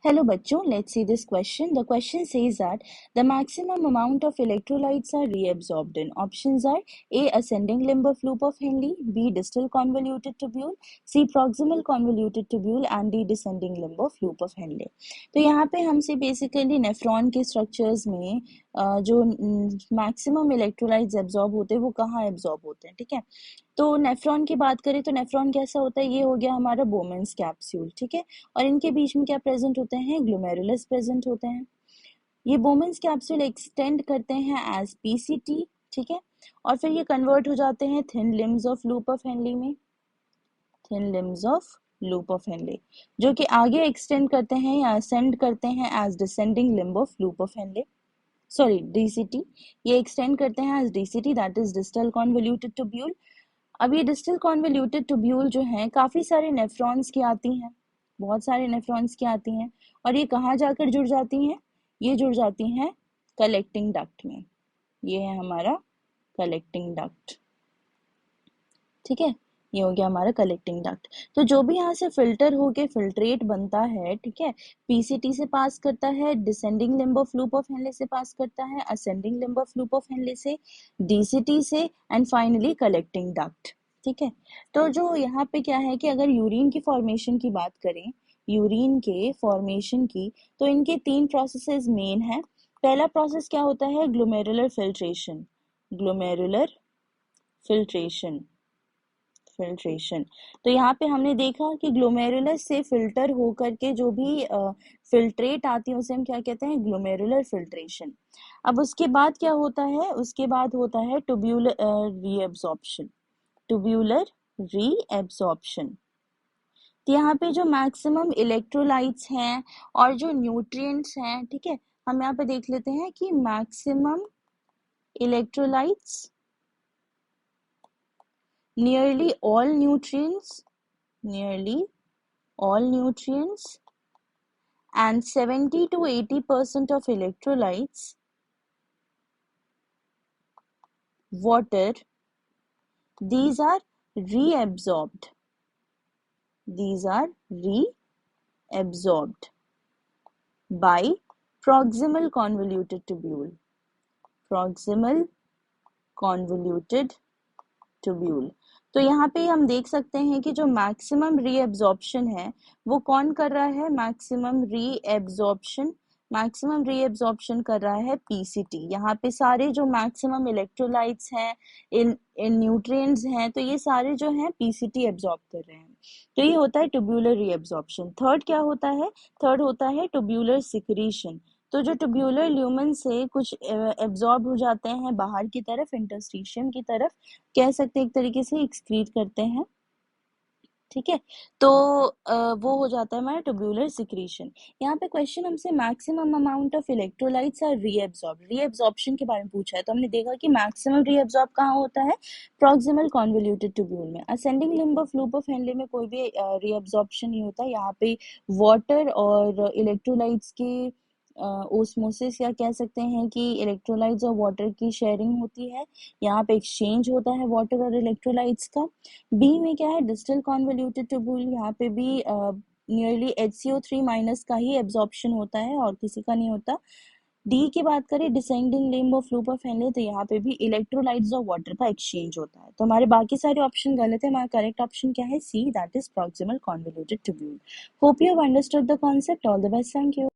Hello बच्चों, let's see this question. The question says that the maximum amount of electrolytes are reabsorbed in. Options are A. Ascending limb of loop of Henle, B. Distal convoluted tubule, C. Proximal convoluted tubule and D. Descending limb of loop of Henle. तो यहाँ पे हमसे basically nephron के structures में जो maximum electrolytes absorb होते हैं वो कहाँ एब्जॉर्ब होते हैं, ठीक है। तो नेफ्रॉन की बात करें तो नेफ्रॉन कैसा होता है, ये हो गया हमारा बोमेंस कैप्सूल, ठीक है। और इनके बीच में क्या प्रेजेंट होते हैं, ग्लोमेरुलस प्रेजेंट होते हैं। ये बोमेंस कैप्सूल एक्सटेंड करते हैं एज पीसीटी, ठीक है। और फिर ये कन्वर्ट हो जाते हैं thin limbs of loop of Henle में, thin limbs of loop of Henle, जो कि आगे एक्सटेंड करते हैं या असेंड करते हैं as descending limb of loop of Henle, sorry DCT. ये एक्सटेंड करते हैं as DCT, that is distal convoluted tubule. अब ये डिस्टल कॉन्वोल्यूटेड ट्यूब्यूल जो है काफी सारे नेफ्रॉन्स की आती हैं, बहुत सारे नेफ्रॉन्स की आती हैं। और ये कहाँ जाकर जुड़ जाती हैं, ये जुड़ जाती हैं कलेक्टिंग डक्ट में। ये है हमारा कलेक्टिंग डक्ट, ठीक है। ये हो गया हमारा कलेक्टिंग डक्ट। तो जो भी यहाँ से फिल्टर होके फिल्ट्रेट बनता है, ठीक है, पीसीटी से पास करता है, descending limb of loop of Henley से पास करता है, ascending limb of loop of Henley से, डीसीटी से एंड फाइनली कलेक्टिंग डक्ट, ठीक है। तो जो यहाँ पे क्या है कि अगर यूरिन की फॉर्मेशन की बात करें, यूरिन के फॉर्मेशन की, तो इनके 3 प्रोसेसेस मेन है। पहला प्रोसेस क्या होता है, glomerular filtration, glomerular filtration, filtration. तो यहाँ पे हमने देखा कि ग्लोमेरुलस से फिल्टर होकर के जो भी फिल्ट्रेट आती है उसे हम क्या कहते हैं, ग्लोमेरुलर फिल्ट्रेशन। अब उसके बाद क्या होता है, उसके बाद होता है ट्यूब्यूलर रीएब्सॉर्प्शन, ट्यूब्यूलर रीएब्सॉर्प्शन। तो यहाँ पे जो मैक्सिमम इलेक्ट्रोलाइट्स हैं और जो न्यूट्रिएंट्स हैं, ठीक है, हम यहाँ पे देख लेते हैं कि maximum electrolytes, nearly all nutrients and 70 to 80% of electrolytes, water, these are reabsorbed, by proximal convoluted tubule, proximal convoluted tubule। तो यहाँ पे हम देख सकते हैं कि जो मैक्सिमम रीएब्जॉर्प्शन है वो कौन कर रहा है, मैक्सिमम रीएब्जॉर्प्शन कर रहा है पीसीटी। यहाँ पे सारे जो मैक्सिमम इलेक्ट्रोलाइट्स हैं, इन न्यूट्रिएंट्स हैं, तो ये सारे जो हैं पीसीटी एब्जॉर्ब कर रहे हैं। तो ये होता है ट्यूब्यूलर रीएब्जॉर्प्शन। थर्ड क्या होता है, थर्ड होता है ट्यूब्यूलर सिक्रीशन। तो जो ट्यूब्यूलर ल्यूमन से कुछ एब्जॉर्ब हो जाते हैं बाहर की तरफ, इंटरस्टिशियम की तरफ, कह सकते हैं एक तरीके से एक्सक्रीट करते हैं, ठीक है। तो वो हो जाता है हमारा ट्यूब्यूलर सिक्रीशन। यहाँ पे क्वेश्चन हमसे maximum amount of electrolytes or reabsorption के बारे में पूछा है। तो हमने देखा कि मैक्सिमम रीएब्जॉर्ब कहाँ होता है, प्रॉक्सिमल कॉन्वोल्यूटेड ट्यूब्यूल में। Ascending limb of loop of Henley में कोई भी रीएब्जॉर्प्शन नहीं होता। यहाँ पे वाटर और इलेक्ट्रोलाइट्स की ओस्मोसिस या कह सकते हैं कि इलेक्ट्रोलाइट्स और वाटर की शेयरिंग होती है। यहाँ पे एक्सचेंज होता है वाटर और इलेक्ट्रोलाइट्स का। बी में क्या है, डिस्टल कॉन्वोल्यूटेड ट्यूब्यूल। यहाँ पे भी नियरली HCO3 माइनस का ही एब्जॉर्प्शन होता है और किसी का नहीं होता। डी की बात करें, descending limb of loop of Henley, तो यहाँ पे भी इलेक्ट्रोलाइट्स और वाटर का एक्सचेंज होता है। तो हमारे बाकी सारे ऑप्शन गलत है। हमारा करेक्ट ऑप्शन क्या है, C, that is proximal convoluted tubule. Hope you have understood the concept. All the best, thank you.